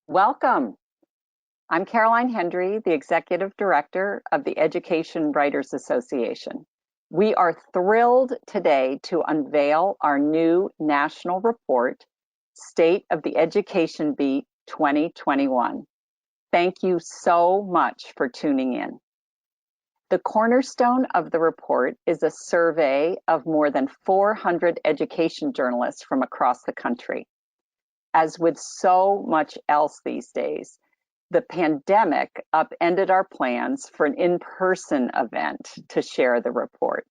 Welcome. I'm Caroline Hendry, the Executive Director of the Education Writers Association. We are thrilled today to unveil our new national report, State of the Education Beat 2021. Thank you so much for tuning in. The cornerstone of the report is a survey of more than 400 education journalists from across the country. As with so much else these days, the pandemic upended our plans for an in-person event to share the report.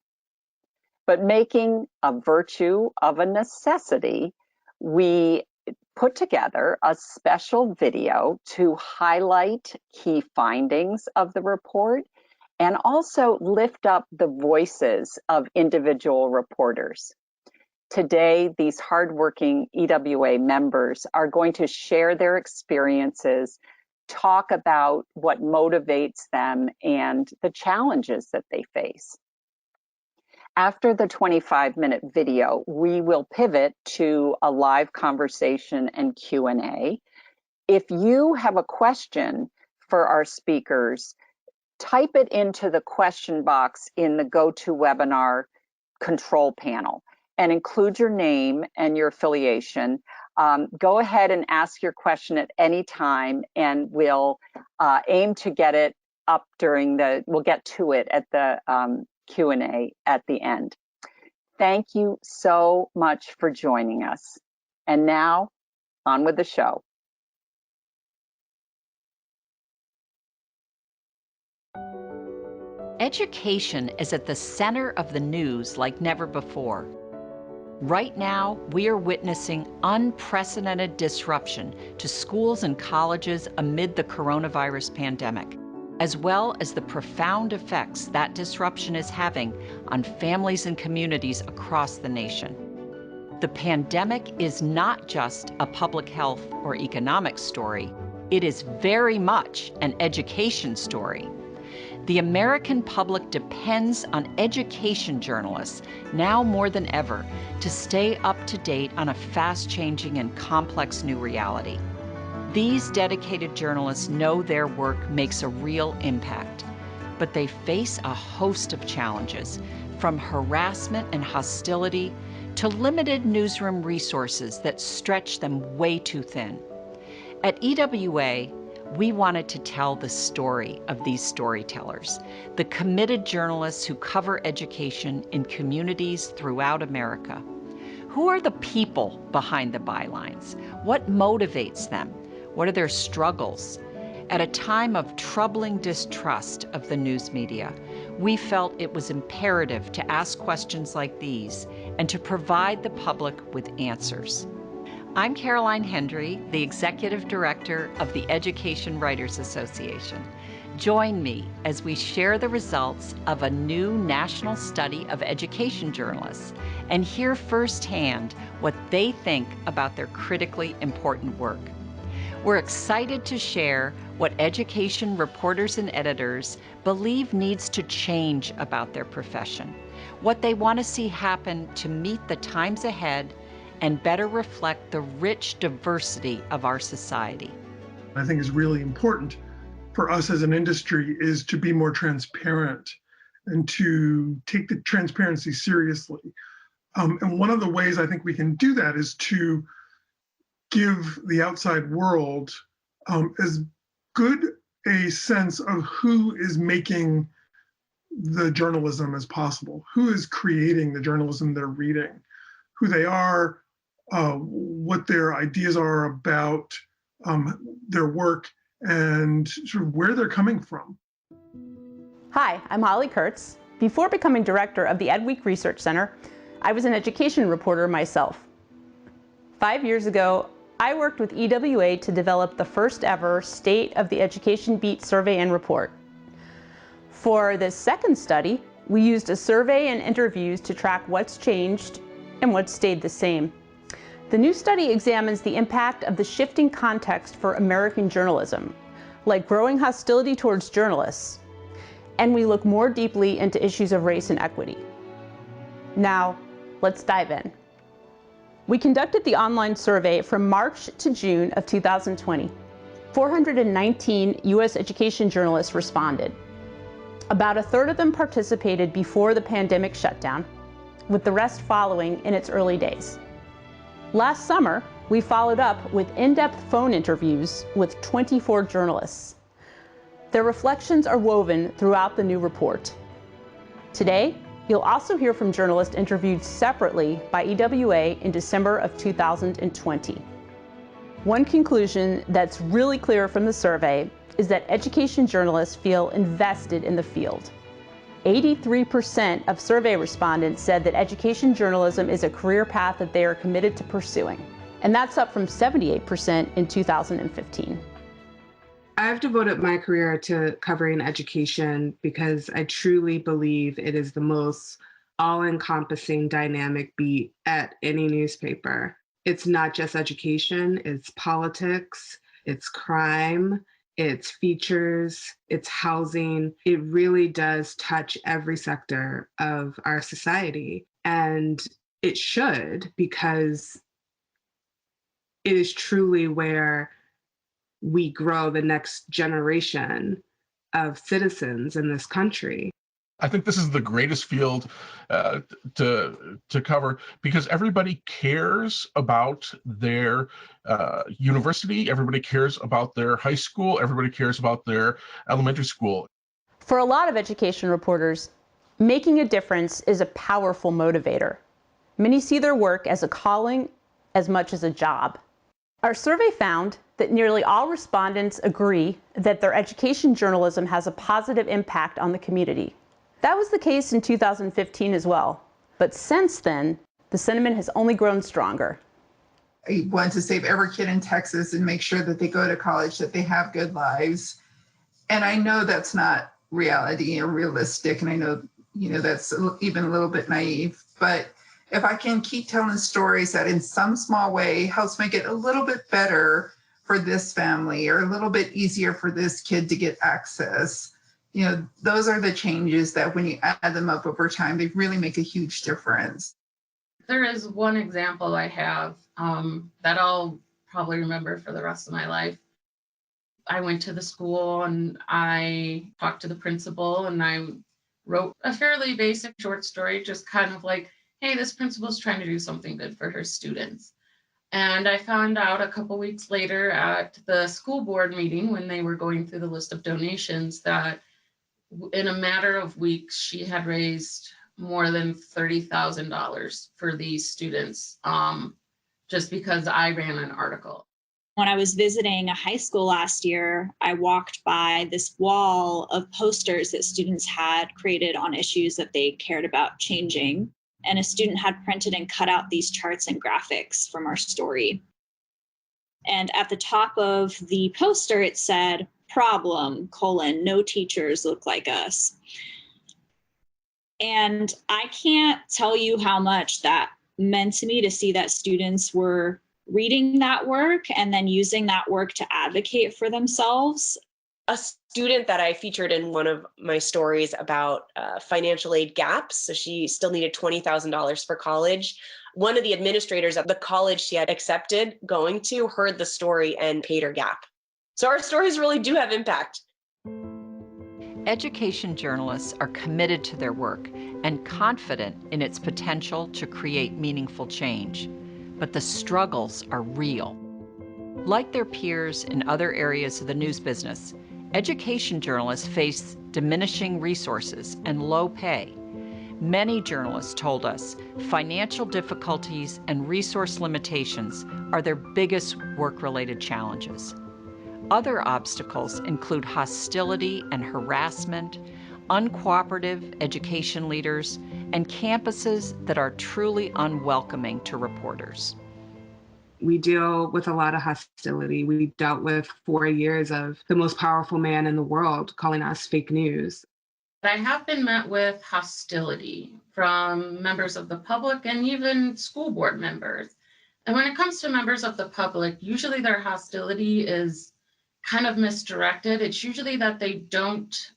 But making a virtue of a necessity, we put together a special video to highlight key findings of the report and also lift up the voices of individual reporters. Today, these hardworking EWA members are going to share their experiences, talk about what motivates them and the challenges that they face. After the 25-minute video, we will pivot to a live conversation and Q&A. If you have a question for our speakers, type it into the question box in the GoToWebinar control panel and include your name and your affiliation. Go ahead and ask your question at any time, and we'll aim to get it up we'll get to it at the Q&A at the end. Thank you so much for joining us. And now, on with the show. Education is at the center of the news like never before. Right now, we are witnessing unprecedented disruption to schools and colleges amid the coronavirus pandemic, as well as the profound effects that disruption is having on families and communities across the nation. The pandemic is not just a public health or economic story, it is very much an education story. The American public depends on education journalists now more than ever to stay up to date on a fast-changing and complex new reality. These dedicated journalists know their work makes a real impact, but they face a host of challenges, from harassment and hostility to limited newsroom resources that stretch them way too thin. At EWA, we wanted to tell the story of these storytellers, the committed journalists who cover education in communities throughout America. Who are the people behind the bylines? What motivates them? What are their struggles? At a time of troubling distrust of the news media, we felt it was imperative to ask questions like these and to provide the public with answers. I'm Caroline Hendry, the Executive Director of the Education Writers Association. Join me as we share the results of a new national study of education journalists and hear firsthand what they think about their critically important work. We're excited to share what education reporters and editors believe needs to change about their profession, what they want to see happen to meet the times ahead and better reflect the rich diversity of our society. I think is really important for us as an industry is to be more transparent and to take the transparency seriously. And one of the ways I think we can do that is to give the outside world as good a sense of who is making the journalism as possible, who is creating the journalism they're reading, who they are, what their ideas are about their work, and sort of where they're coming from. Hi, I'm Holly Kurtz. Before becoming director of the EdWeek Research Center, I was an education reporter myself. 5 years ago, I worked with EWA to develop the first ever State of the Education Beat survey and report. For this second study, we used a survey and interviews to track what's changed and what's stayed the same. The new study examines the impact of the shifting context for American journalism, like growing hostility towards journalists, and we look more deeply into issues of race and equity. Now, let's dive in. We conducted the online survey from March to June of 2020. 419 U.S. education journalists responded. About a third of them participated before the pandemic shutdown, with the rest following in its early days. Last summer, we followed up with in-depth phone interviews with 24 journalists. Their reflections are woven throughout the new report. Today, you'll also hear from journalists interviewed separately by EWA in December of 2020. One conclusion that's really clear from the survey is that education journalists feel invested in the field. 83% of survey respondents said that education journalism is a career path that they are committed to pursuing, and that's up from 78% in 2015. I've devoted my career to covering education because I truly believe it is the most all-encompassing dynamic beat at any newspaper. It's not just education, it's politics, it's crime, it's features, it's housing. It really does touch every sector of our society. And it should, because it is truly where we grow the next generation of citizens in this country. I think this is the greatest field to cover because everybody cares about their university, everybody cares about their high school, everybody cares about their elementary school. For a lot of education reporters, making a difference is a powerful motivator. Many see their work as a calling as much as a job. Our survey found that nearly all respondents agree that their education journalism has a positive impact on the community. That was the case in 2015 as well, but since then, the sentiment has only grown stronger. I want to save every kid in Texas and make sure that they go to college, that they have good lives. And I know that's not reality or realistic, and I know, that's even a little bit naive, but if I can keep telling stories that in some small way helps make it a little bit better for this family or a little bit easier for this kid to get access, those are the changes that when you add them up over time, they really make a huge difference. There is one example I have that I'll probably remember for the rest of my life. I went to the school and I talked to the principal and I wrote a fairly basic short story, just kind of like, hey, this principal's trying to do something good for her students. And I found out a couple weeks later at the school board meeting when they were going through the list of donations that in a matter of weeks, she had raised more than $30,000 for these students just because I ran an article. When I was visiting a high school last year, I walked by this wall of posters that students had created on issues that they cared about changing. And a student had printed and cut out these charts and graphics from our story. And at the top of the poster, it said, problem, no teachers look like us. And I can't tell you how much that meant to me to see that students were reading that work and then using that work to advocate for themselves. A student that I featured in one of my stories about financial aid gaps, so she still needed $20,000 for college. One of the administrators at the college she had accepted going to heard the story and paid her gap. So our stories really do have impact. Education journalists are committed to their work and confident in its potential to create meaningful change. But the struggles are real. Like their peers in other areas of the news business, education journalists face diminishing resources and low pay. Many journalists told us financial difficulties and resource limitations are their biggest work-related challenges. Other obstacles include hostility and harassment, uncooperative education leaders, and campuses that are truly unwelcoming to reporters. We deal with a lot of hostility. We dealt with 4 years of the most powerful man in the world calling us fake news. I have been met with hostility from members of the public and even school board members. And when it comes to members of the public, usually their hostility is kind of misdirected. It's usually that they don't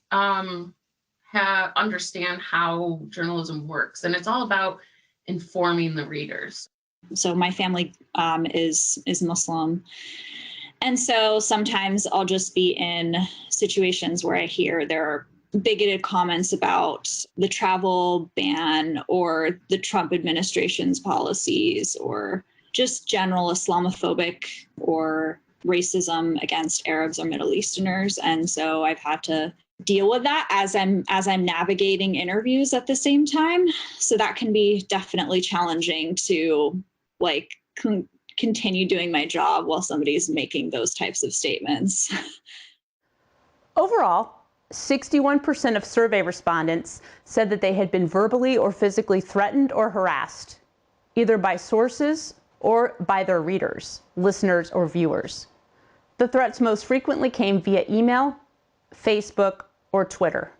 understand how journalism works. And it's all about informing the readers. So my family is Muslim. And so sometimes I'll just be in situations where I hear there are bigoted comments about the travel ban or the Trump administration's policies or just general Islamophobic or racism against Arabs or Middle Easterners. And so I've had to deal with that as I'm navigating interviews at the same time. So that can be definitely challenging to continue doing my job while somebody's making those types of statements. Overall, 61% of survey respondents said that they had been verbally or physically threatened or harassed, either by sources or by their readers, listeners, or viewers. The threats most frequently came via email, Facebook, or Twitter.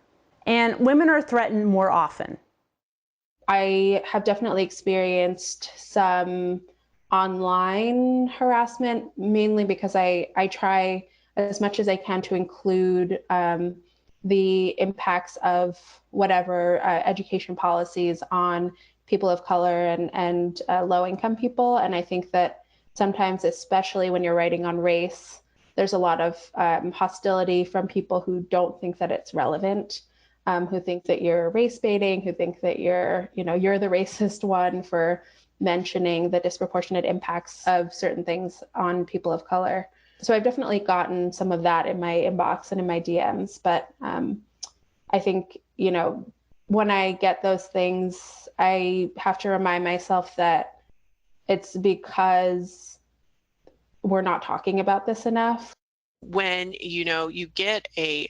And women are threatened more often. I have definitely experienced some online harassment, mainly because I try as much as I can to include the impacts of whatever education policies on people of color and low-income people. And I think that sometimes, especially when you're writing on race, there's a lot of hostility from people who don't think that it's relevant, who think that you're race baiting, who think that you're the racist one for mentioning the disproportionate impacts of certain things on people of color. So I've definitely gotten some of that in my inbox and in my DMs, but I think, when I get those things, I have to remind myself that it's because we're not talking about this enough. When you get a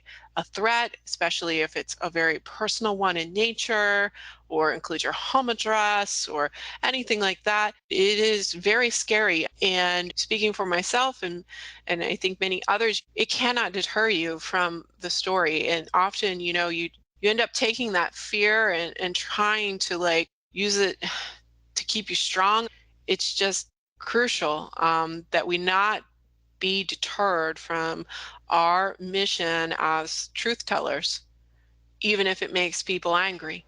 threat, especially if it's a very personal one in nature or includes your home address or anything like that, it is very scary. And speaking for myself and I think many others, it cannot deter you from the story. And often, you end up taking that fear and trying to use it to keep you strong. It's just crucial that we not be deterred from our mission as truth tellers, even if it makes people angry.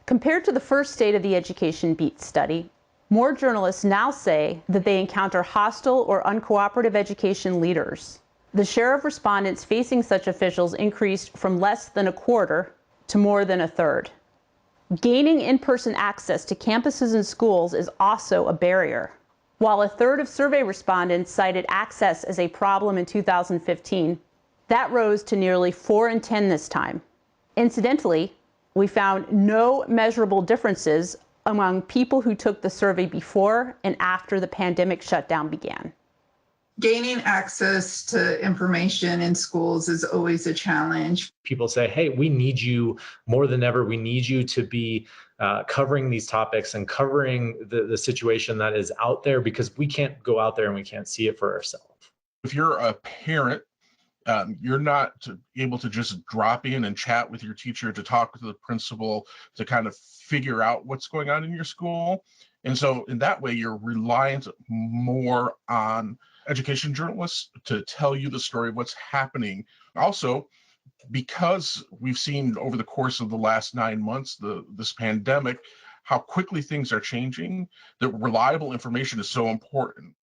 Compared to the first State of the Education Beat study, more journalists now say that they encounter hostile or uncooperative education leaders. The share of respondents facing such officials increased from less than a quarter to more than a third. Gaining in-person access to campuses and schools is also a barrier. While a third of survey respondents cited access as a problem in 2015, that rose to nearly 4 in 10 this time. Incidentally, we found no measurable differences among people who took the survey before and after the pandemic shutdown began. Gaining access to information in schools is always a challenge. People say, hey, we need you more than ever. We need you to be covering these topics and covering the situation that is out there, because we can't go out there and we can't see it for ourselves. If you're a parent, you're not able to just drop in and chat with your teacher, to talk with the principal, to kind of figure out what's going on in your school. And so in that way, you're reliant more on education journalists to tell you the story of what's happening. Also, because we've seen over the course of the last 9 months, this pandemic, how quickly things are changing, that reliable information is so important.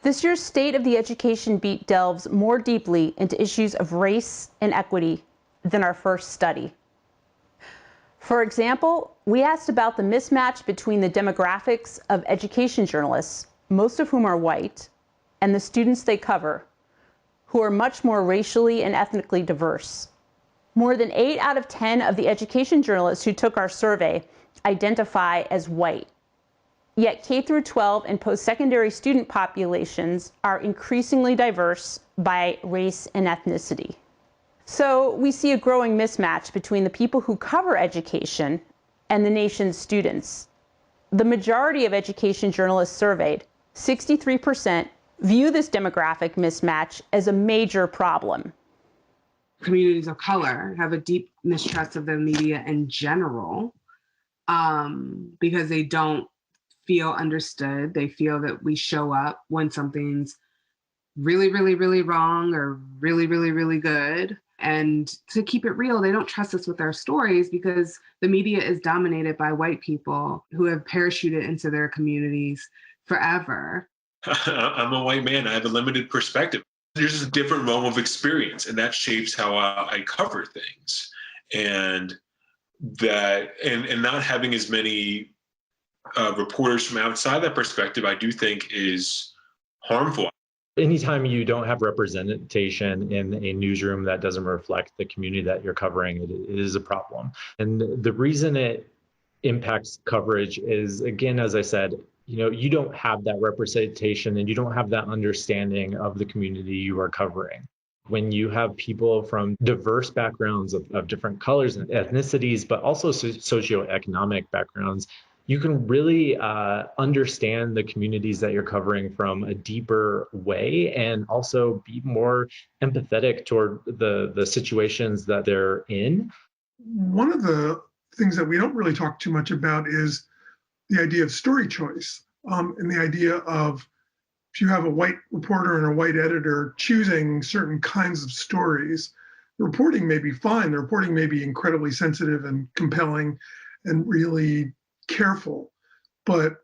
This year's State of the Education Beat delves more deeply into issues of race and equity than our first study. For example, we asked about the mismatch between the demographics of education journalists, most of whom are white, and the students they cover, who are much more racially and ethnically diverse. More than 8 out of 10 of the education journalists who took our survey identify as white. Yet K-12 and post-secondary student populations are increasingly diverse by race and ethnicity. So we see a growing mismatch between the people who cover education and the nation's students. The majority of education journalists surveyed, 63%, view this demographic mismatch as a major problem. Communities of color have a deep mistrust of the media in general, because they don't feel understood. They feel that we show up when something's really, really, really wrong or really, really, really good. And to keep it real, they don't trust us with our stories because the media is dominated by white people who have parachuted into their communities forever. I'm a white man. I have a limited perspective. There's just a different realm of experience, and that shapes how I cover things. And not having as many reporters from outside that perspective, I do think is harmful. Anytime you don't have representation in a newsroom that doesn't reflect the community that you're covering, it is a problem. And the reason it impacts coverage is, again, as I said, you don't have that representation and you don't have that understanding of the community you are covering. When you have people from diverse backgrounds of different colors and ethnicities, but also socioeconomic backgrounds, you can really understand the communities that you're covering from a deeper way and also be more empathetic toward the situations that they're in. One of the things that we don't really talk too much about is the idea of story choice, and the idea of, if you have a white reporter and a white editor choosing certain kinds of stories, the reporting may be fine. The reporting may be incredibly sensitive and compelling and really careful, but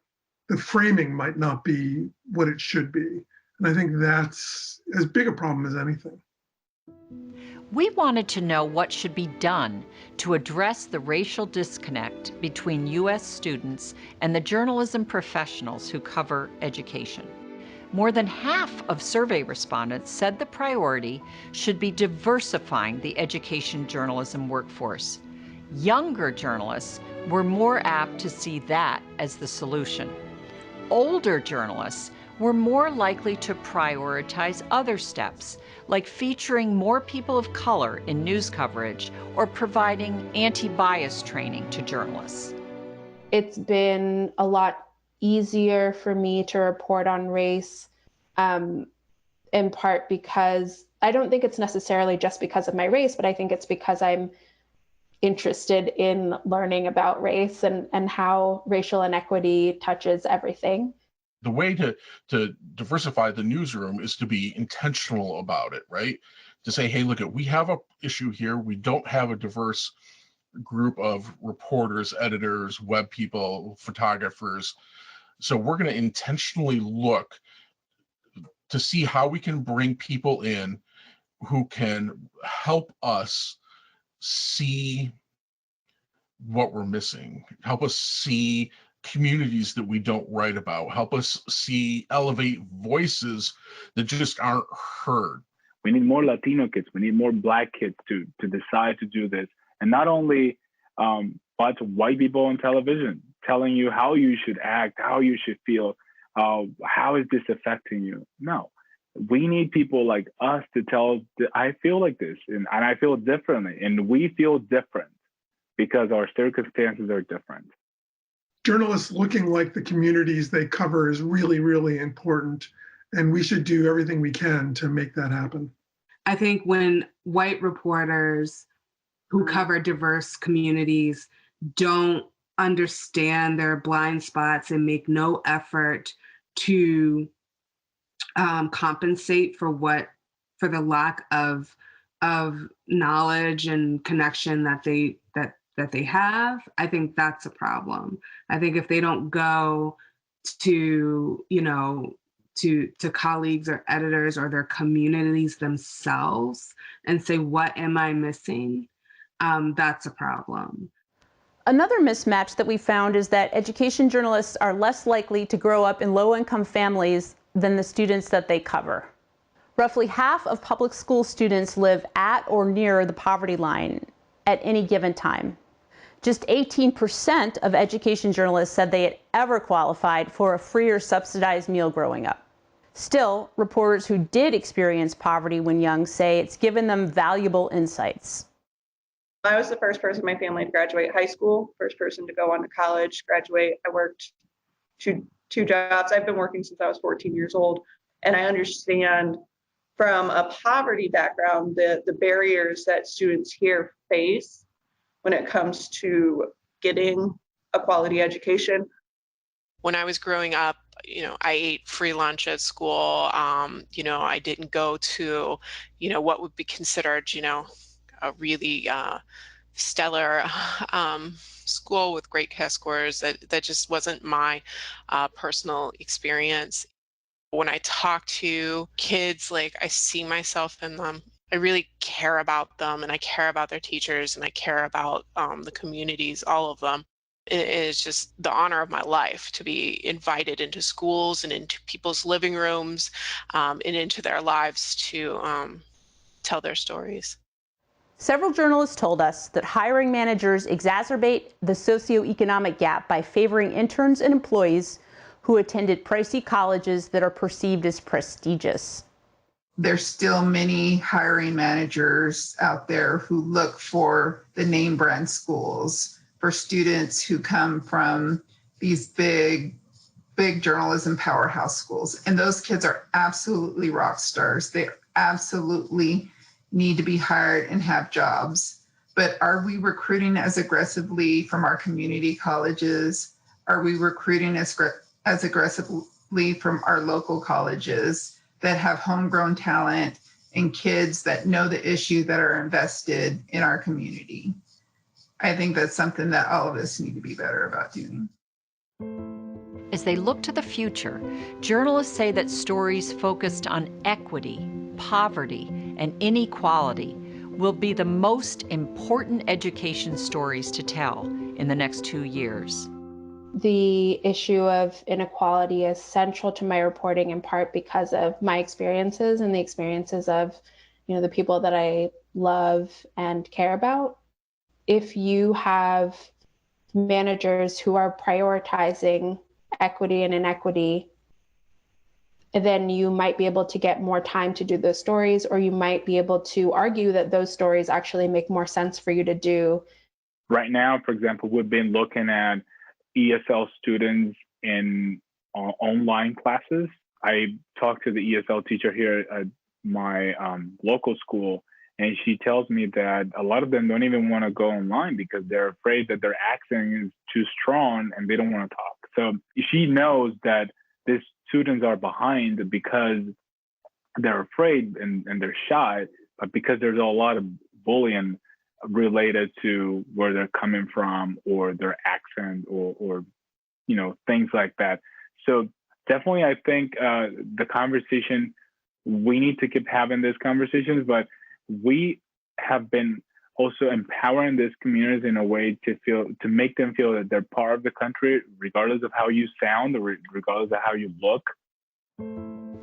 the framing might not be what it should be. And I think that's as big a problem as anything. We wanted to know what should be done to address the racial disconnect between U.S. students and the journalism professionals who cover education. More than half of survey respondents said the priority should be diversifying the education journalism workforce. Younger journalists were more apt to see that as the solution. Older journalists were more likely to prioritize other steps, like featuring more people of color in news coverage or providing anti-bias training to journalists. It's been a lot easier for me to report on race, in part because I don't think it's necessarily just because of my race, but I think it's because I'm interested in learning about race and how racial inequity touches everything. The way to diversify the newsroom is to be intentional about it, right? To say, hey, look, we have an issue here. We don't have a diverse group of reporters, editors, web people, photographers. So we're going to intentionally look to see how we can bring people in who can help us see what we're missing, help us see communities that we don't write about, help us elevate voices that just aren't heard. We need more Latino kids. We need more Black kids to decide to do this. And not only bunch of white people on television telling you how you should act, how you should feel, how is this affecting you? No, we need people like us to tell, I feel like this and I feel differently. And we feel different because our circumstances are different. Journalists looking like the communities they cover is really, really important. And we should do everything we can to make that happen. I think when white reporters who cover diverse communities don't understand their blind spots and make no effort to compensate for the lack of knowledge and connection that they have, I think that's a problem. I think if they don't go to colleagues or editors or their communities themselves and say, what am I missing? That's a problem. Another mismatch that we found is that education journalists are less likely to grow up in low-income families than the students that they cover. Roughly half of public school students live at or near the poverty line at any given time. Just 18% of education journalists said they had ever qualified for a free or subsidized meal growing up. Still, reporters who did experience poverty when young say it's given them valuable insights. I was the first person in my family to graduate high school, first person to go on to college, graduate. I worked two jobs. I've been working since I was 14 years old. And I understand from a poverty background the barriers that students here face when it comes to getting a quality education. When I was growing up, I ate free lunch at school. I didn't go to, what would be considered, a really stellar school with great test scores. That just wasn't my personal experience. When I talk to kids, like I see myself in them. I really care about them, and I care about their teachers, and I care about the communities, all of them. It is just the honor of my life to be invited into schools and into people's living rooms and into their lives to tell their stories. Several journalists told us that hiring managers exacerbate the socioeconomic gap by favoring interns and employees who attended pricey colleges that are perceived as prestigious. There's still many hiring managers out there who look for the name brand schools, for students who come from these big journalism powerhouse schools. And those kids are absolutely rock stars. They absolutely need to be hired and have jobs. But are we recruiting as aggressively from our community colleges? Are we recruiting as aggressively from our local colleges that have homegrown talent and kids that know the issue that are invested in our community? I think that's something that all of us need to be better about doing. As they look to the future, journalists say that stories focused on equity, poverty, and inequality will be the most important education stories to tell in the next 2 years. The issue of inequality is central to my reporting, in part because of my experiences and the experiences of, the people that I love and care about. If you have managers who are prioritizing equity and inequity, then you might be able to get more time to do those stories, or you might be able to argue that those stories actually make more sense for you to do. Right now, for example, we've been looking at ESL students in online classes. I talked to the ESL teacher here at my local school, and she tells me that a lot of them don't even want to go online because they're afraid that their accent is too strong and they don't want to talk. So she knows that these students are behind because they're afraid and they're shy, but because there's a lot of bullying related to where they're coming from or their accent or things like that. So definitely, I think the conversation, we need to keep having these conversations, but we have been also empowering these communities in a way to make them feel that they're part of the country, regardless of how you sound or regardless of how you look.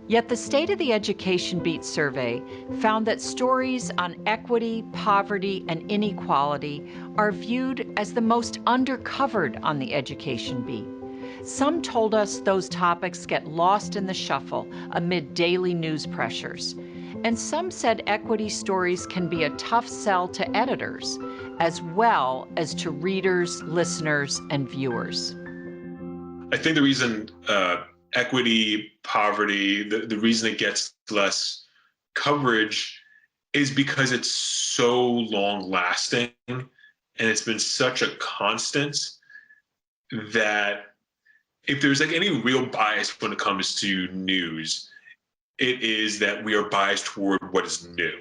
Yet the State of the Education Beat survey found that stories on equity, poverty, and inequality are viewed as the most undercovered on the Education Beat. Some told us those topics get lost in the shuffle amid daily news pressures. And some said equity stories can be a tough sell to editors, as well as to readers, listeners, and viewers. I think the reason equity, poverty, the reason it gets less coverage is because it's so long lasting and it's been such a constant that if there's any real bias when it comes to news, it is that we are biased toward what is new.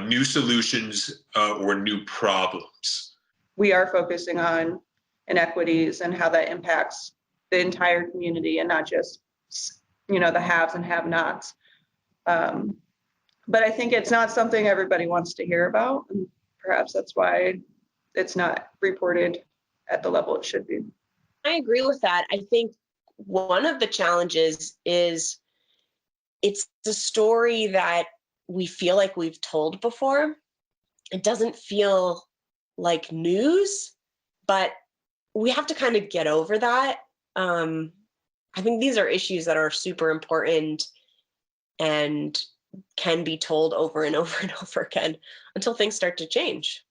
New solutions or new problems. We are focusing on inequities and how that impacts the entire community and not just, the haves and have-nots. But I think it's not something everybody wants to hear about. And perhaps that's why it's not reported at the level it should be. I agree with that. I think one of the challenges is it's the story that we feel like we've told before. It doesn't feel like news, but we have to kind of get over that. I think these are issues that are super important and can be told over and over and over again until things start to change.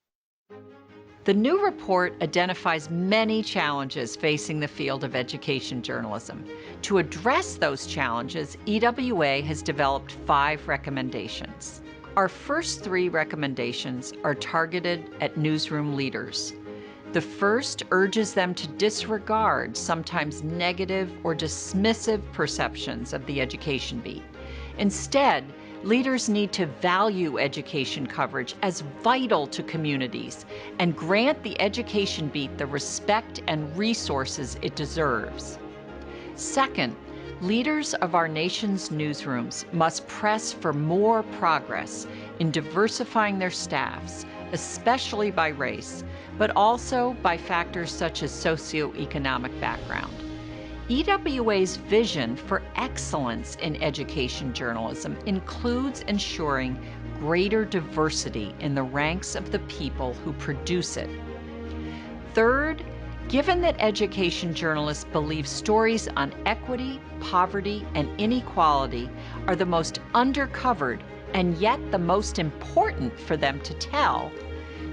The new report identifies many challenges facing the field of education journalism. To address those challenges, EWA has developed 5 recommendations. Our first 3 recommendations are targeted at newsroom leaders. The first urges them to disregard sometimes negative or dismissive perceptions of the education beat. Instead, leaders need to value education coverage as vital to communities and grant the education beat the respect and resources it deserves. Second, Leaders of our nation's newsrooms must press for more progress in diversifying their staffs, especially by race, but also by factors such as socioeconomic background. EWA's vision for excellence in education journalism includes ensuring greater diversity in the ranks of the people who produce it. Third, given that education journalists believe stories on equity, poverty, and inequality are the most undercovered and yet the most important for them to tell,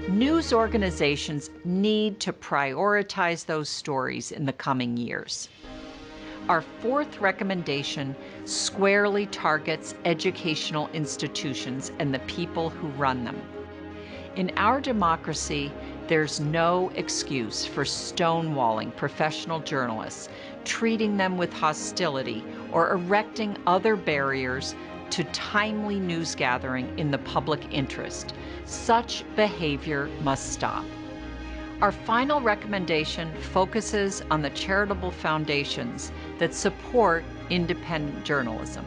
news organizations need to prioritize those stories in the coming years. Our fourth recommendation squarely targets educational institutions and the people who run them. In our democracy, there's no excuse for stonewalling professional journalists, treating them with hostility, or erecting other barriers to timely news gathering in the public interest. Such behavior must stop. Our final recommendation focuses on the charitable foundations that support independent journalism.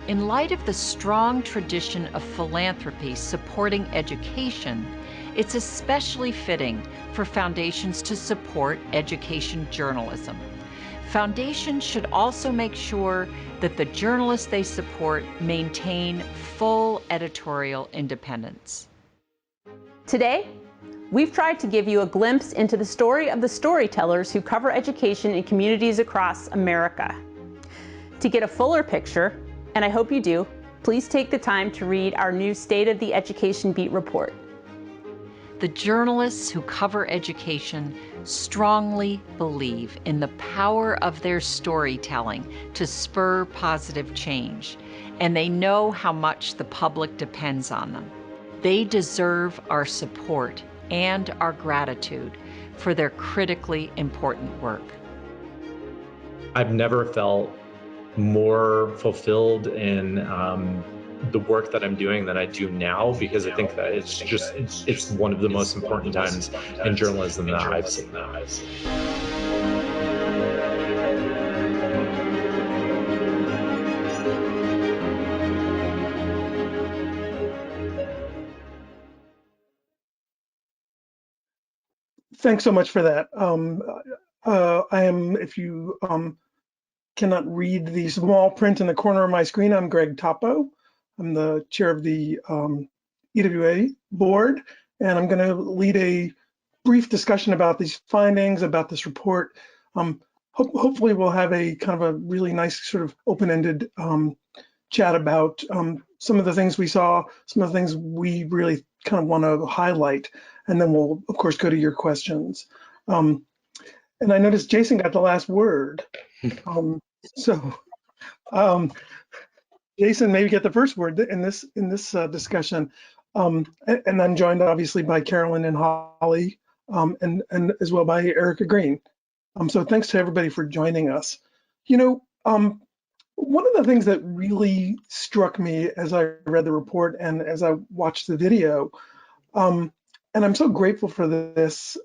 In light of the strong tradition of philanthropy supporting education, it's especially fitting for foundations to support education journalism. Foundations should also make sure that the journalists they support maintain full editorial independence. Today, we've tried to give you a glimpse into the story of the storytellers who cover education in communities across America. To get a fuller picture, and I hope you do, please take the time to read our new State of the Education Beat report. The journalists who cover education strongly believe in the power of their storytelling to spur positive change, and they know how much the public depends on them. They deserve our support and our gratitude for their critically important work. I've never felt more fulfilled in the work that I'm doing than I do now, because I think that it's one of the most important times in journalism that I've seen. Thanks so much for that. If you cannot read the small print in the corner of my screen, I'm Greg Toppo. I'm the chair of the EWA board, and I'm going to lead a brief discussion about these findings, about this report. Hopefully we'll have a kind of a really nice sort of open-ended chat about some of the things we saw, some of the things we really kind of want to highlight, and then we'll of course go to your questions. And I noticed Jason got the last word. Jason, maybe get the first word in this discussion. And I'm joined obviously by Carolyn and Holly, and as well by Erica Green. So thanks to everybody for joining us. You know, one of the things that really struck me as I read the report and as I watched the video, and I'm so grateful for this,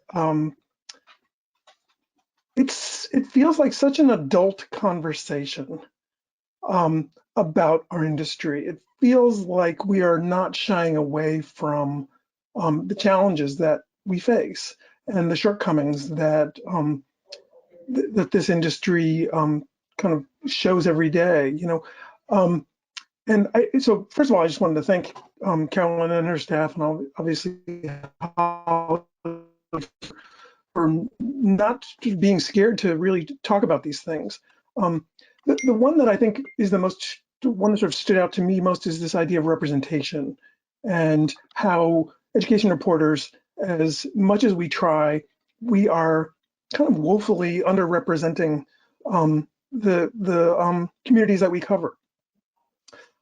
it feels like such an adult conversation about our industry. It feels like we are not shying away from the challenges that we face and the shortcomings that that this industry kind of shows every day. You know, so first of all, I just wanted to thank Carolyn and her staff, and obviously for not being scared to really talk about these things. The one that I think is the one that sort of stood out to me most is this idea of representation, and how education reporters, as much as we try, we are kind of woefully underrepresenting the communities that we cover.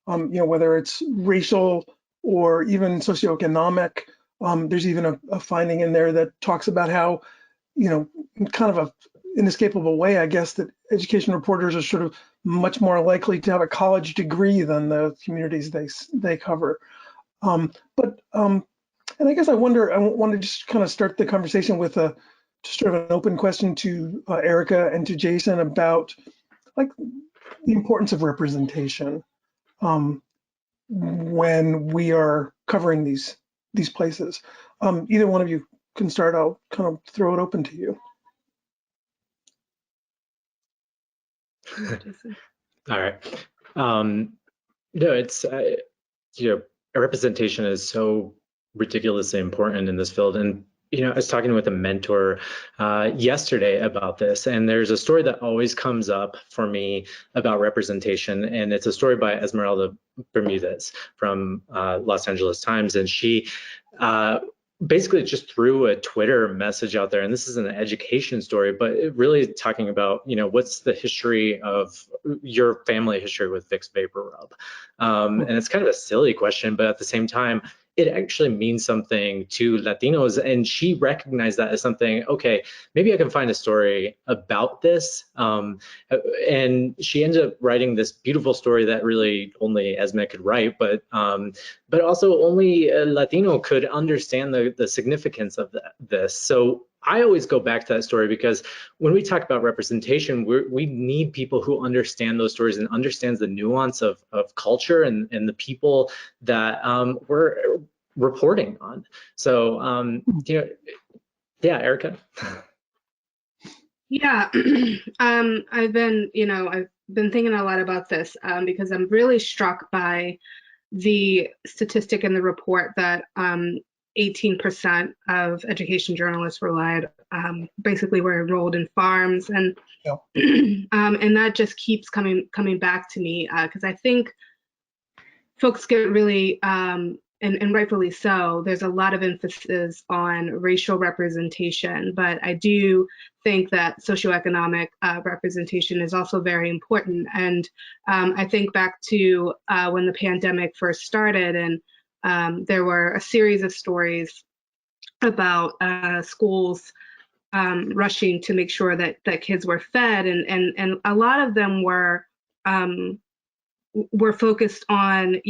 You know, whether it's racial or even socioeconomic. There's even a finding in there that talks about how, you know, kind of a inescapable way, I guess, that education reporters are sort of much more likely to have a college degree than the communities they cover. And I guess I want to just kind of start the conversation with just sort of an open question to Erica and to Jason about, like, the importance of representation when we are covering these places. Either one of you can start. I'll kind of throw it open to you. All right. No, it's representation is so ridiculously important in this field. And I was talking with a mentor yesterday about this, and there's a story that always comes up for me about representation, and it's a story by Esmeralda Bermudez from Los Angeles Times, and she basically just threw a Twitter message out there, and this is an education story, but it really talking about, what's the history of your family history with Vicks Vapor Rub? And it's kind of a silly question, but at the same time, it actually means something to Latinos. And she recognized that as something, okay, maybe I can find a story about this. And she ended up writing this beautiful story that really only Esme could write, but also only a Latino could understand the significance of this. So I always go back to that story because when we talk about representation, we need people who understand those stories and understands the nuance of culture and the people that we're reporting on. So, yeah, Erica. Yeah, I've been thinking a lot about this because I'm really struck by the statistic in the report that 18% of education journalists basically were enrolled in farms, and and that just keeps coming back to me because I think folks get really and rightfully so, there's a lot of emphasis on racial representation, but I do think that socioeconomic representation is also very important. And I think back to when the pandemic first started, and there were a series of stories about schools rushing to make sure that kids were fed, and a lot of them were focused on,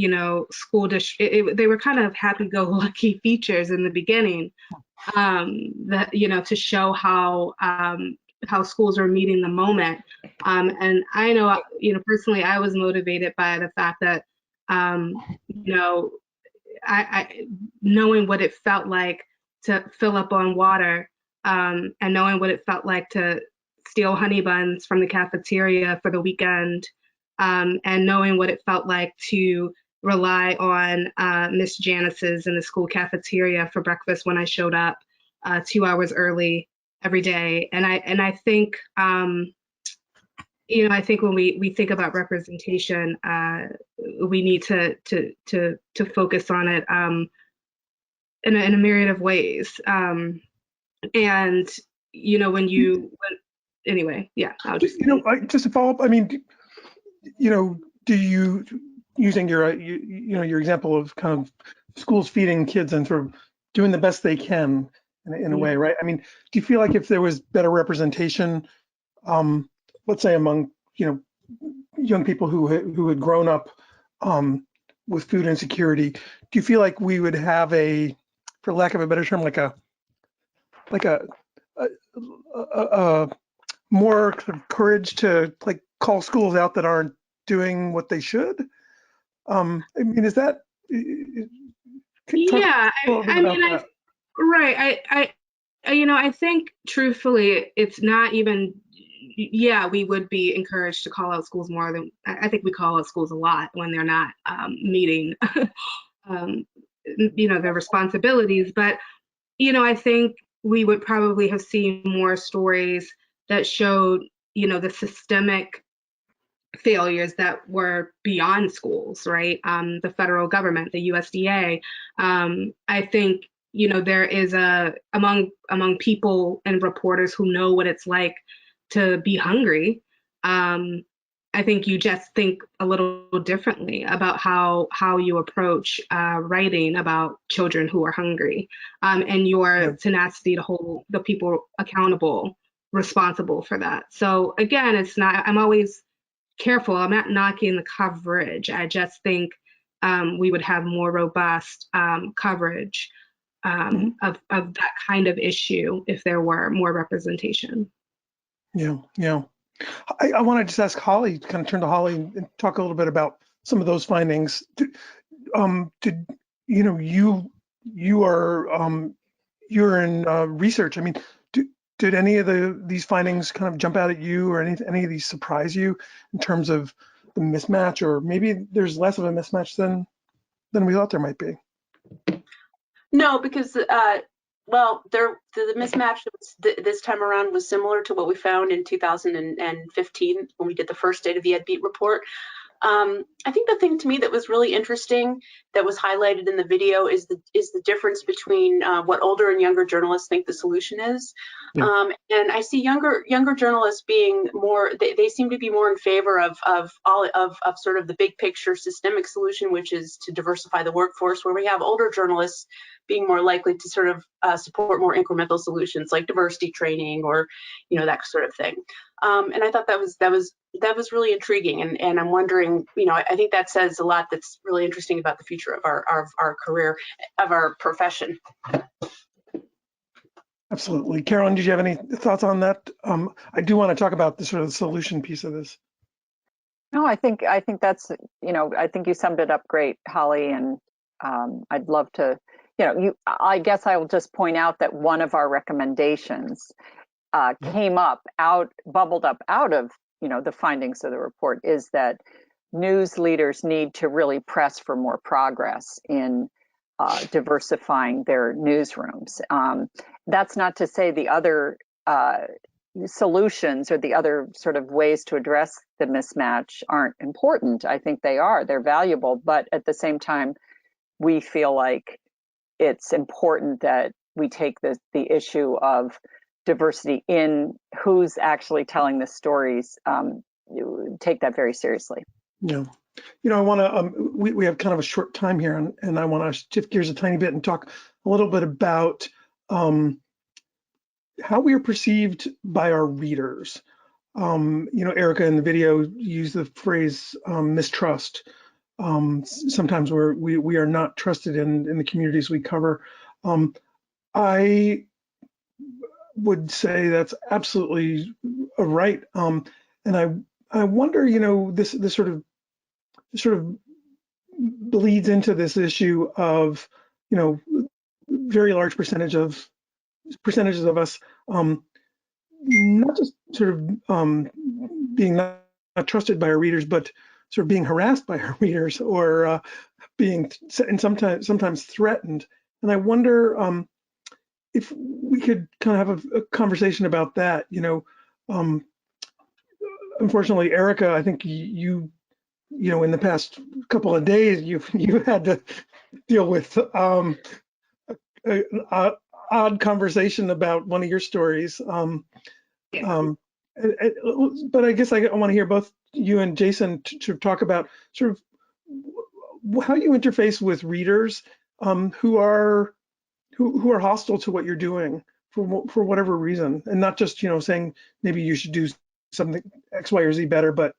school district. They were kind of happy-go-lucky features in the beginning, that to show how schools are meeting the moment. And I know, personally, I was motivated by the fact that, I knowing what it felt like to fill up on water, and knowing what it felt like to steal honey buns from the cafeteria for the weekend. And knowing what it felt like to rely on Miss Janice's in the school cafeteria for breakfast when I showed up 2 hours early every day. And I think, I think when we think about representation, we need to focus on it in a myriad of ways. Anyway, yeah, I'll just just to follow up. I mean, do you, using your your example of kind of schools feeding kids and sort of doing the best they can in a way, right? I mean, do you feel like if there was better representation, let's say among young people who had grown up with food insecurity, do you feel like we would have for lack of a better term, like a more kind of courage to call schools out that aren't doing what they should? I mean, is that? Yeah, I think truthfully, it's not even. Yeah, we would be encouraged to call out schools more than I think we call out schools a lot when they're not meeting, their responsibilities. But I think we would probably have seen more stories that showed, the systemic failures that were beyond schools, right? The federal government, the USDA. I think, there is among people and reporters who know what it's like to be hungry. I think you just think a little differently about how you approach writing about children who are hungry, and your tenacity to hold the people accountable, responsible for that. So again, it's not, I'm always careful. I'm not knocking the coverage. I just think we would have more robust coverage of that kind of issue if there were more representation. Yeah. I want to just ask Holly, kind of turn to Holly and talk a little bit about some of those findings. You're in research. I mean, did any of these findings kind of jump out at you, or any of these surprise you in terms of the mismatch, or maybe there's less of a mismatch than we thought there might be? No, because well, the mismatch this time around was similar to what we found in 2015 when we did the first State of the EdBeat report. I think the thing to me that was really interesting that was highlighted in the video is the difference between what older and younger journalists think the solution is. Yeah. And I see younger journalists being more, they seem to be more in favor of sort of the big picture systemic solution, which is to diversify the workforce, where we have older journalists being more likely to sort of support more incremental solutions like diversity training or, that sort of thing. And I thought that was really intriguing, and I'm wondering, I think that says a lot that's really interesting about the future of our career, of our profession. Absolutely. Carolyn, did you have any thoughts on that? I do want to talk about the sort of solution piece of this. No, I think that's, I think you summed it up great, Holly, and I'd love to, I guess I will just point out that one of our recommendations bubbled up out of, the findings of the report, is that news leaders need to really press for more progress in diversifying their newsrooms. That's not to say the other solutions or the other sort of ways to address the mismatch aren't important. I think they are. They're valuable. But at the same time, we feel like it's important that we take the issue of diversity in who's actually telling the stories, take that very seriously. Yeah. I want to, we have kind of a short time here, and I want to shift gears a tiny bit and talk a little bit about how we are perceived by our readers. Erica in the video used the phrase mistrust. Sometimes we are not trusted in the communities we cover. I would say that's absolutely right. And I wonder, this sort of bleeds into this issue of, very large percentages of us not just sort of being not trusted by our readers, but sort of being harassed by our readers, or being and sometimes threatened. And I wonder if we could kind of have a conversation about that. Unfortunately, Erica, I think you in the past couple of days, you've had to deal with an odd conversation about one of your stories. But I guess I want to hear both you and Jason to talk about sort of how you interface with readers who are hostile to what you're doing for whatever reason, and not just saying maybe you should do something X, Y, or Z better, but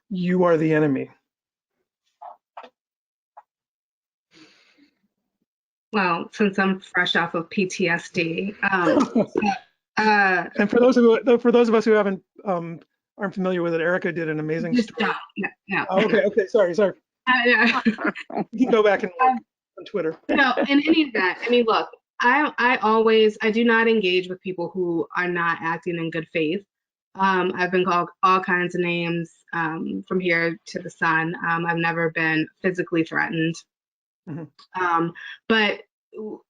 you are the enemy. Well, since I'm fresh off of PTSD, and for those of us who aren't familiar with it, Erica did an amazing story. No. Oh, okay, sorry. You can go back and look on Twitter. No, in any event, I mean, look, I do not engage with people who are not acting in good faith. I've been called all kinds of names from here to the sun. I've never been physically threatened. Mm-hmm. But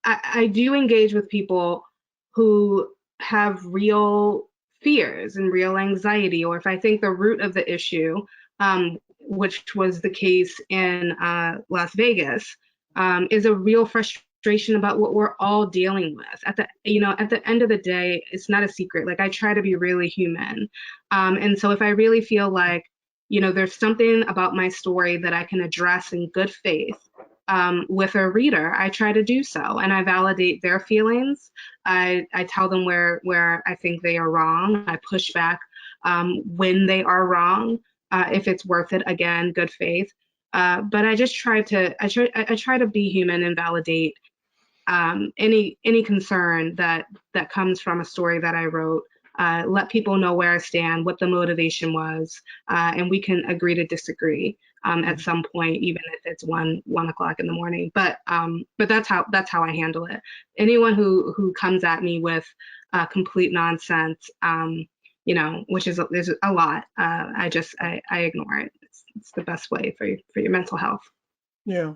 I do engage with people who have real fears and real anxiety, or if I think the root of the issue, which was the case in Las Vegas, is a real frustration about what we're all dealing with. At the end of the day, it's not a secret. Like, I try to be really human. And so if I really feel like, there's something about my story that I can address in good faith with a reader, I try to do so, and I validate their feelings. I tell them where I think they are wrong. I push back when they are wrong, if it's worth it. Again, good faith. But I just try to be human and validate any concern that comes from a story that I wrote, let people know where I stand, what the motivation was, and we can agree to disagree at some point, even if it's 1 o'clock in the morning. But that's how I handle it. Anyone who comes at me with complete nonsense, which is a lot, I ignore it. It's the best way for your mental health. Yeah.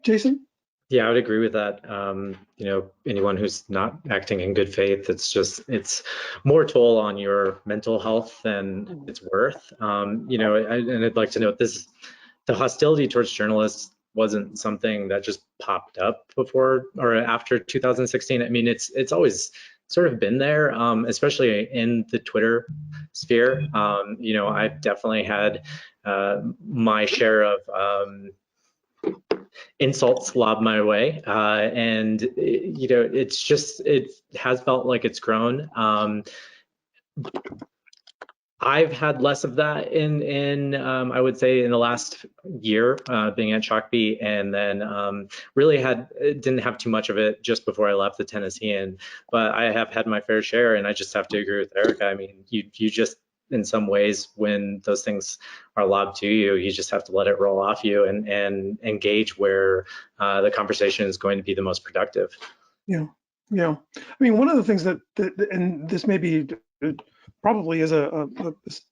Jason? Yeah, I would agree with that. Anyone who's not acting in good faith, it's more toll on your mental health than it's worth. And I'd like to note this: the hostility towards journalists wasn't something that just popped up before or after 2016. I mean, it's always sort of been there, especially in the Twitter sphere. I've definitely had my share of insults lobbed my way, and it has felt like it's grown. I've had less of that in I would say in the last year, being at Chalkbeat, and then really didn't have too much of it just before I left the Tennessean, but I have had my fair share, and I just have to agree with Erica. I mean, you just, in some ways, when those things are lobbed to you, you just have to let it roll off you and engage where the conversation is going to be the most productive. Yeah. I mean, one of the things that and this may be probably is a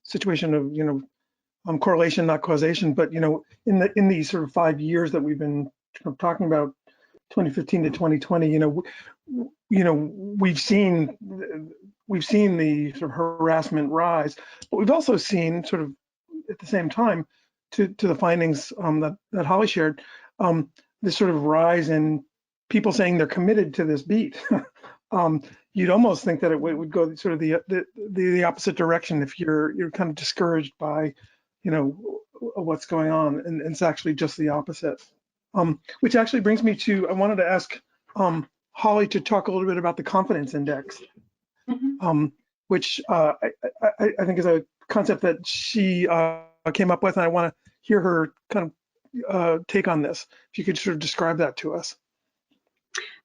situation of correlation, not causation, but in these sort of 5 years that we've been talking about, 2015 to 2020, we've seen the sort of harassment rise, but we've also seen, sort of at the same time, to the findings that Holly shared, this sort of rise in people saying they're committed to this beat. You'd almost think that it would go sort of the opposite direction if you're kind of discouraged by what's going on, and it's actually just the opposite. Which actually brings me to, I wanted to ask Holly to talk a little bit about the confidence index, which I think is a concept that she came up with, and I want to hear her kind of take on this. If you could sort of describe that to us.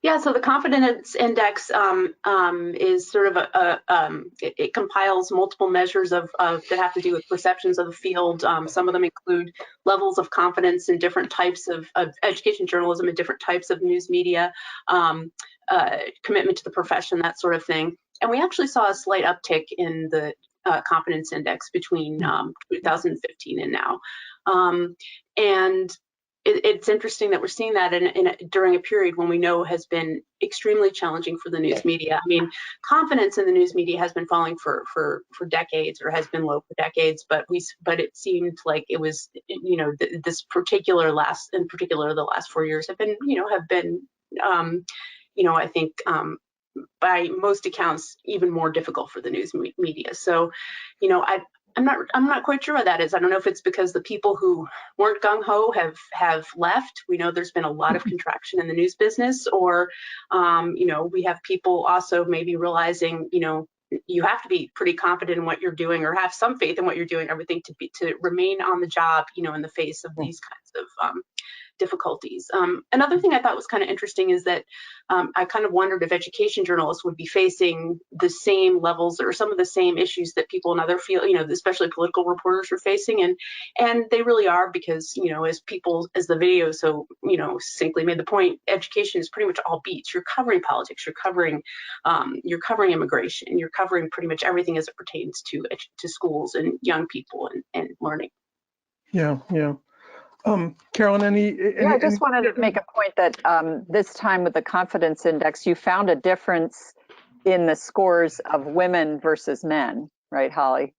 Yeah, so the confidence index is sort of it compiles multiple measures of that have to do with perceptions of the field. Some of them include levels of confidence in different types of education journalism and different types of news media, commitment to the profession, that sort of thing. And we actually saw a slight uptick in the confidence index between 2015 and now. And it's interesting that we're seeing that during a period when we know has been extremely challenging for the news media. I mean, confidence in the news media has been falling for decades, or has been low for decades, but it seemed like it was, this particular the last 4 years have been I think by most accounts even more difficult for the news media. So, I'm not quite sure what that is. I don't know if it's because the people who weren't gung-ho have left. We know there's been a lot of contraction in the news business, or we have people also maybe realizing, you have to be pretty confident in what you're doing, or have some faith in what you're doing, everything to remain on the job, in the face of these kinds of difficulties. Another thing I thought was kind of interesting is that I kind of wondered if education journalists would be facing the same levels or some of the same issues that people in other fields, especially political reporters, are facing, and they really are, because as the video so succinctly made the point, education is pretty much all beats. You're covering politics, you're covering immigration, you're covering pretty much everything as it pertains to schools and young people and learning. Yeah. Carolyn, I just wanted to make a point that this time with the confidence index, you found a difference in the scores of women versus men, right, Holly?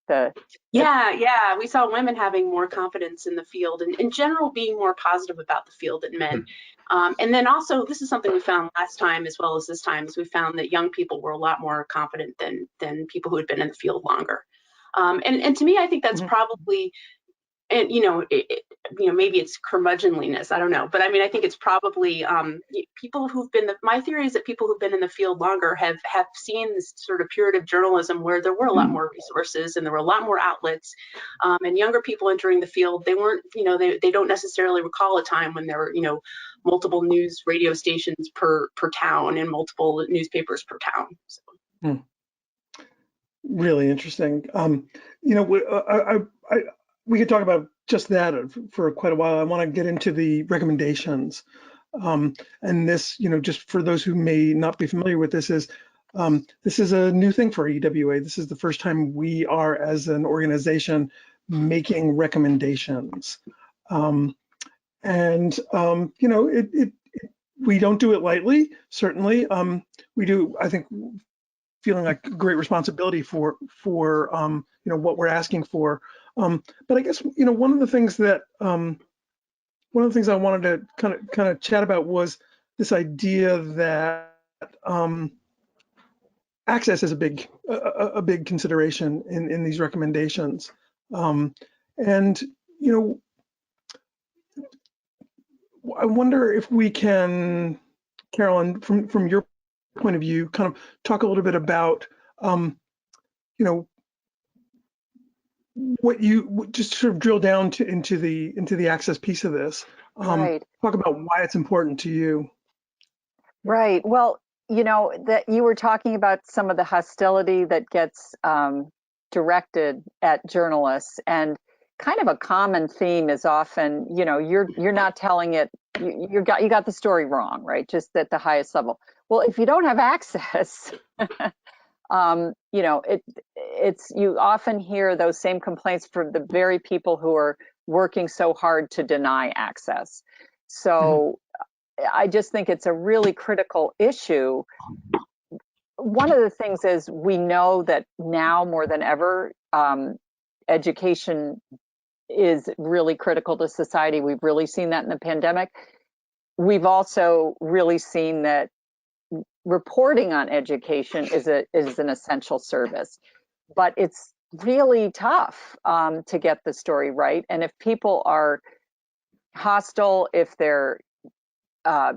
Yeah, we saw women having more confidence in the field, and in general being more positive about the field than men. And then also, this is something we found last time as well as this time, is we found that young people were a lot more confident than people who had been in the field longer. And to me, I think that's probably, and maybe it's curmudgeonliness, I don't know, but I mean, I think it's probably people who've been, my theory is that people who've been in the field longer have seen this sort of period of journalism where there were a lot more resources and there were a lot more outlets, and younger people entering the field, they weren't, they don't necessarily recall a time when there were, multiple news radio stations per town and multiple newspapers per town. So. Really interesting. You know, we could talk about just that for quite a while. I want to get into the recommendations. And this, you know, just for those who may not be familiar with this is a new thing for EWA. This is the first time we are, as an organization, making recommendations. You know, we don't do it lightly, certainly. We do, I think, feeling like great responsibility for you know, what we're asking for. But I guess, you know, one of the things I wanted to kind of chat about was this idea that access is a big consideration in these recommendations. And, you know, I wonder if we can, Carolyn, from your point of view, kind of talk a little bit about, you know, what you just sort of drill down into the access piece of this. Right. Talk about why it's important to you. Right. Well, you know, that you were talking about some of the hostility that gets directed at journalists, and kind of a common theme is often, you know, you're not telling it, you got the story wrong, right? Just at the highest level. Well, if you don't have access, you know, it's you often hear those same complaints from the very people who are working so hard to deny access. So I just think it's a really critical issue. One of the things is we know that now more than ever, education is really critical to society. We've really seen that in the pandemic. We've also really seen that reporting on education is an essential service, but it's really tough to get the story right. And if people are hostile, if they're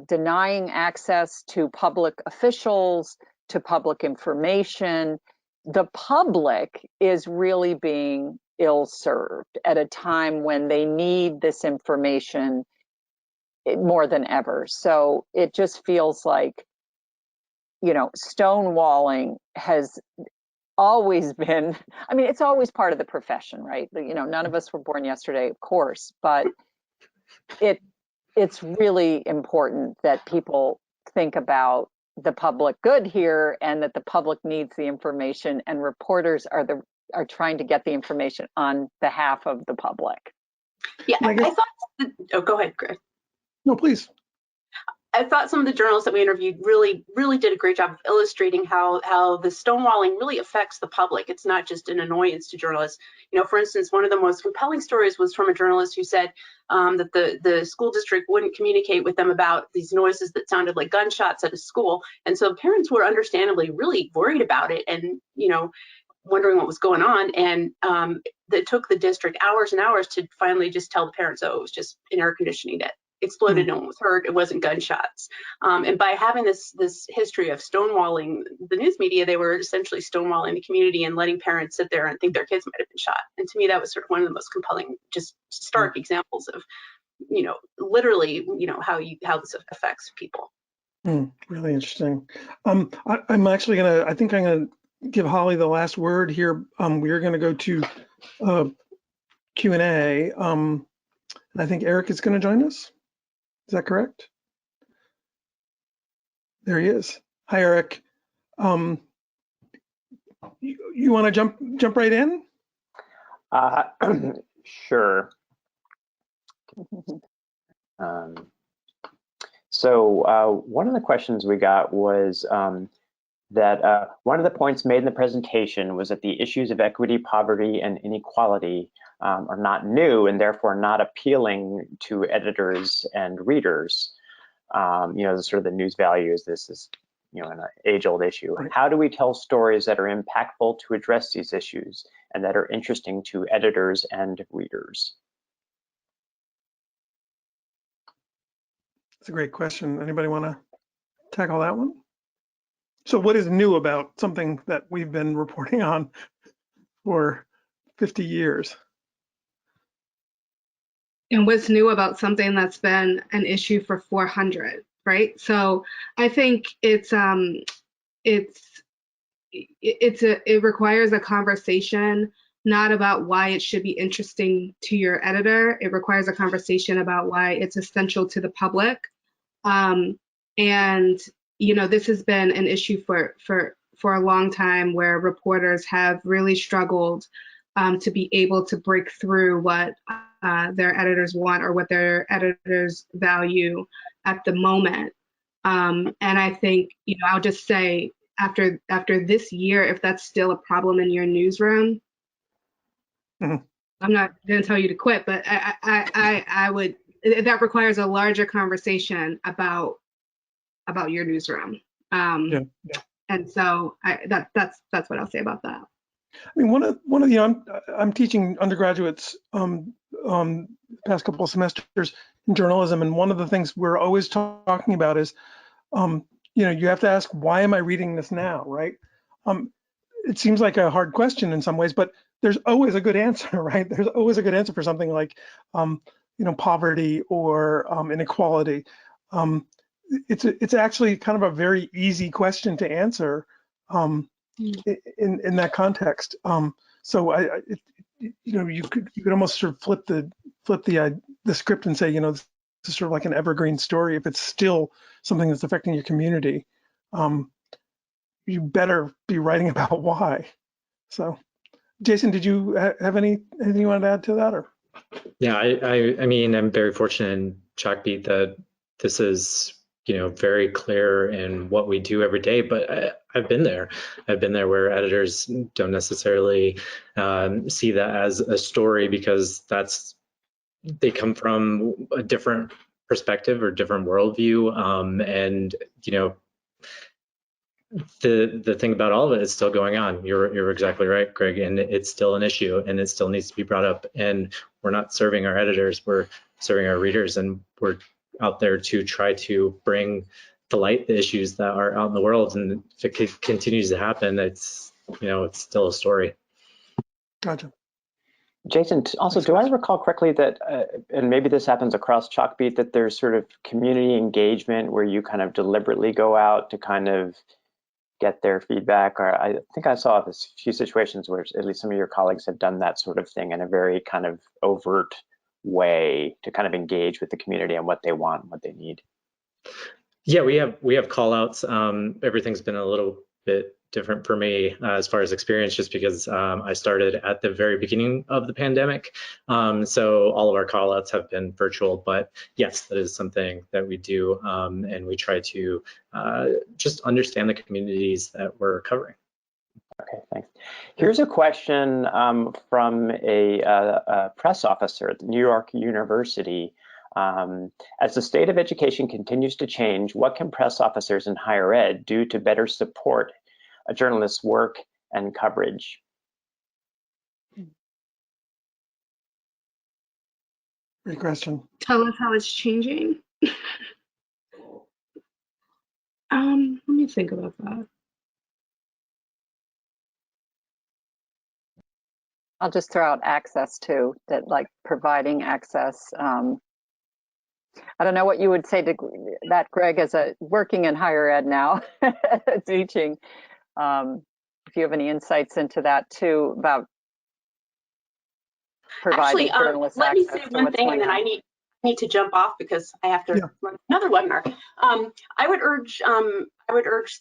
denying access to public officials, to public information, the public is really being ill-served at a time when they need this information more than ever. So it just feels like, you know, stonewalling has always been, I mean, it's always part of the profession, right? You know, none of us were born yesterday, of course, but it's really important that people think about the public good here, and that the public needs the information, and reporters are trying to get the information on behalf of the public. Yeah, I thought, oh, go ahead, Greg. No, please. I thought some of the journalists that we interviewed really did a great job of illustrating how the stonewalling really affects the public. It's not just an annoyance to journalists. You know, for instance, one of the most compelling stories was from a journalist who said that the school district wouldn't communicate with them about these noises that sounded like gunshots at a school. And so parents were understandably really worried about it, and, you know, wondering what was going on. And it took the district hours and hours to finally just tell the parents, oh, it was just an air conditioning that exploded, no one was hurt, it wasn't gunshots. And by having this history of stonewalling the news media, they were essentially stonewalling the community and letting parents sit there and think their kids might have been shot. And to me, that was sort of one of the most compelling, just stark examples of, you know, literally, you know, how this affects people. Really interesting. I'm actually I think I'm gonna give Holly the last word here. We are gonna go to Q&A. And I think Eric is gonna join us. Is that correct? There he is. Hi, Eric. You want to jump right in? Sure. So one of the questions we got was that one of the points made in the presentation was that the issues of equity, poverty, and inequality are not new, and therefore not appealing to editors and readers. You know, the sort of the news values, this is, you know, an age-old issue. How do we tell stories that are impactful to address these issues and that are interesting to editors and readers? That's a great question. Anybody want to tackle that one? So what is new about something that we've been reporting on for 50 years? And what's new about something that's been an issue for 400, right? So I think it's it requires a conversation, not about why it should be interesting to your editor. It requires a conversation about why it's essential to the public. And this has been an issue for a long time, where reporters have really struggled to be able to break through what their editors want or what their editors value at the moment. And I think, I'll just say, after this year, if that's still a problem in your newsroom, I'm not going to tell you to quit, but I would. That requires a larger conversation about your newsroom. And so that's what I'll say about that. I mean, one of the I'm teaching undergraduates past couple of semesters in journalism, and one of the things we're always talking about is, you have to ask, why am I reading this now, right? It seems like a hard question in some ways, but there's always a good answer, right? There's always a good answer for something like, poverty or inequality. It's actually kind of a very easy question to answer in that context. So you could almost sort of flip the script and say, this is sort of like an evergreen story. If it's still something that's affecting your community, you better be writing about why. So, Jason, did you have anything you wanted to add to that, or? Yeah, I mean, I'm very fortunate in Chalkbeat that this is, very clear in what we do every day, but I've been there. I've been there where editors don't necessarily see that as a story, because they come from a different perspective or different worldview. And, the thing about all of it is still going on. You're exactly right, Greg, and it's still an issue, and it still needs to be brought up. And we're not serving our editors, we're serving our readers, and we're out there to try to bring to light the issues that are out in the world. And if it continues to happen, it's still a story. Gotcha. Jason, also, do I recall correctly that, and maybe this happens across Chalkbeat, that there's sort of community engagement where you kind of deliberately go out to kind of get their feedback? Or I think I saw a few situations where at least some of your colleagues have done that sort of thing in a very kind of overt way to kind of engage with the community on what they want and what they need. Yeah, we have call outs. Everything's been a little bit different for me as far as experience, just because I started at the very beginning of the pandemic. So all of our call outs have been virtual, but yes, that is something that we do. And we try to just understand the communities that we're covering. Okay, thanks. Here's a question from a press officer at New York University. As the state of education continues to change, what can press officers in higher ed do to better support a journalist's work and coverage? Great question. Tell us how it's changing. Let me think about that. I'll just throw out access too, that like providing access. I don't know what you would say to that, Greg, as a working in higher ed now, teaching. If you have any insights into that too, about providing journalists let me access say to one what's thing, going and then on. I need to jump off because I have to run another webinar. I would urge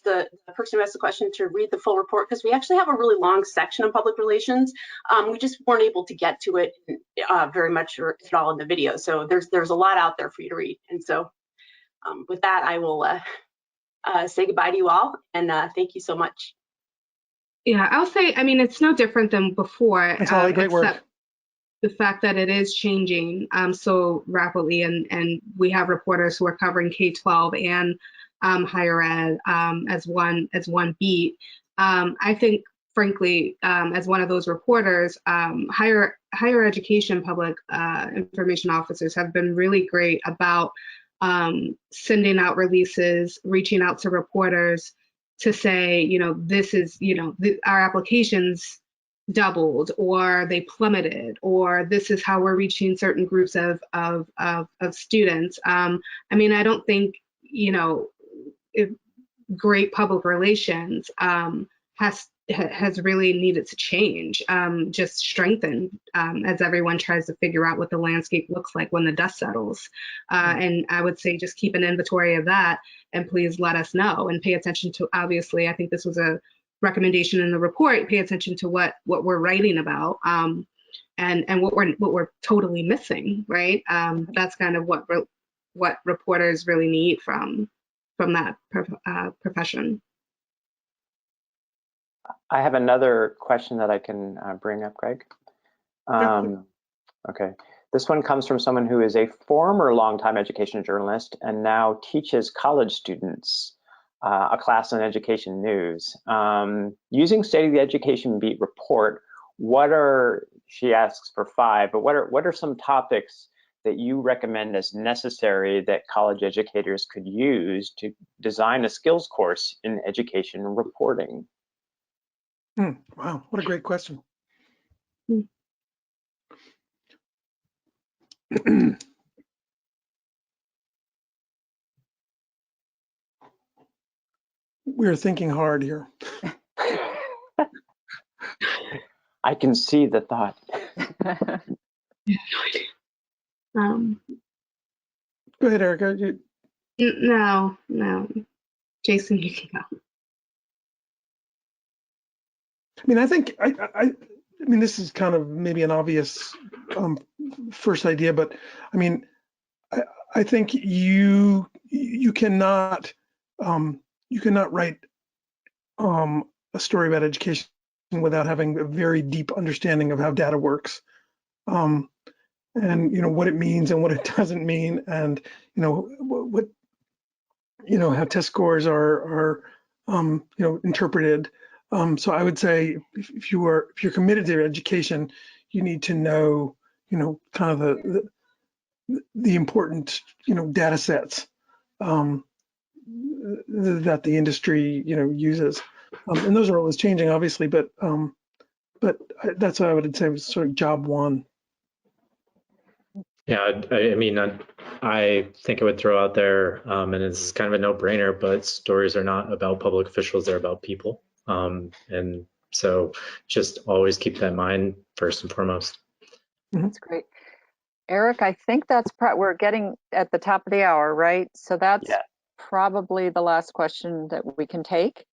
the person who asked the question to read the full report, because we actually have a really long section on public relations. We just weren't able to get to it very much or at all in the video. So there's a lot out there for you to read. And so with that, I will say goodbye to you all, and thank you so much. Yeah, I'll say, I mean, it's no different than before. It's all great work. The fact that it is changing so rapidly, and we have reporters who are covering K-12 and higher ed as one beat. I think, frankly, as one of those reporters, higher education public information officers have been really great about sending out releases, reaching out to reporters to say, this is, our applications doubled, or they plummeted, or this is how we're reaching certain groups of students. I mean, I don't think, great public relations has really needed to change, just strengthen as everyone tries to figure out what the landscape looks like when the dust settles. And I would say just keep an inventory of that, and please let us know and pay attention to, obviously, I think this was a recommendation in the report, pay attention to what we're writing about, and what we're totally missing, right? That's kind of what reporters really need from that profession. I have another question that I can bring up, Greg. Okay, this one comes from someone who is a former longtime education journalist and now teaches college students a class on education news. Using State of the Education Beat report, she asks for 5, but what are some topics that you recommend as necessary that college educators could use to design a skills course in education reporting? Wow, what a great question. We're thinking hard here. I can see the thought. Go ahead, Erica. No. Jason, you can go. I mean, I think I mean, this is kind of maybe an obvious first idea, but I mean, I think you cannot write a story about education without having a very deep understanding of how data works, and what it means and what it doesn't mean, and what how test scores are interpreted. So I would say if you're committed to education, you need to know kind of the important data sets that the industry uses, and those are always changing, obviously, but that's what I would say was sort of job one. Yeah, I mean, I think I would throw out there, and it's kind of a no-brainer, but stories are not about public officials, they're about people. And so just always keep that in mind first and foremost. That's great. Eric, I think we're getting at the top of the hour, right? So that's probably the last question that we can take.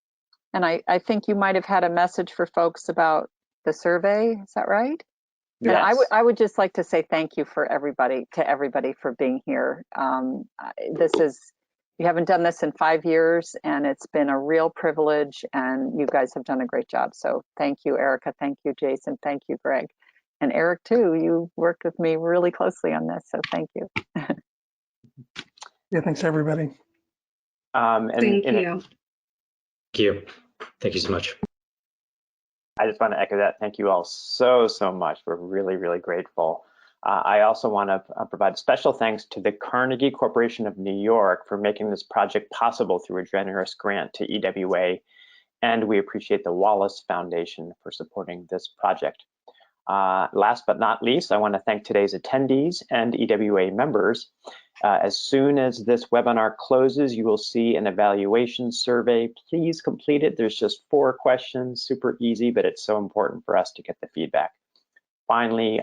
And I think you might have had a message for folks about the survey. Is that right? Yes. And I would just like to say thank you to everybody for being here. You haven't done this in 5 years, and it's been a real privilege, and you guys have done a great job. So thank you, Erica. Thank you, Jason. Thank you, Greg. And Eric, too, you worked with me really closely on this, so thank you. Yeah, thanks, everybody. Thank you. Thank you. Thank you so much. I just want to echo that. Thank you all so much. We're really, really grateful. I also want to provide special thanks to the Carnegie Corporation of New York for making this project possible through a generous grant to EWA, and we appreciate the Wallace Foundation for supporting this project. Last but not least, I want to thank today's attendees and EWA members. As soon as this webinar closes, you will see an evaluation survey. Please complete it. There's just 4 questions, super easy, but it's so important for us to get the feedback. Finally,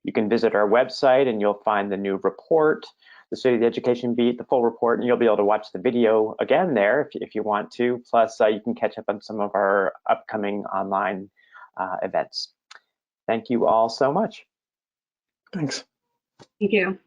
you can visit our website and you'll find the new report, the State of the Education Beat, the full report, and you'll be able to watch the video again there if you want to. Plus, you can catch up on some of our upcoming online events. Thank you all so much. Thanks. Thank you.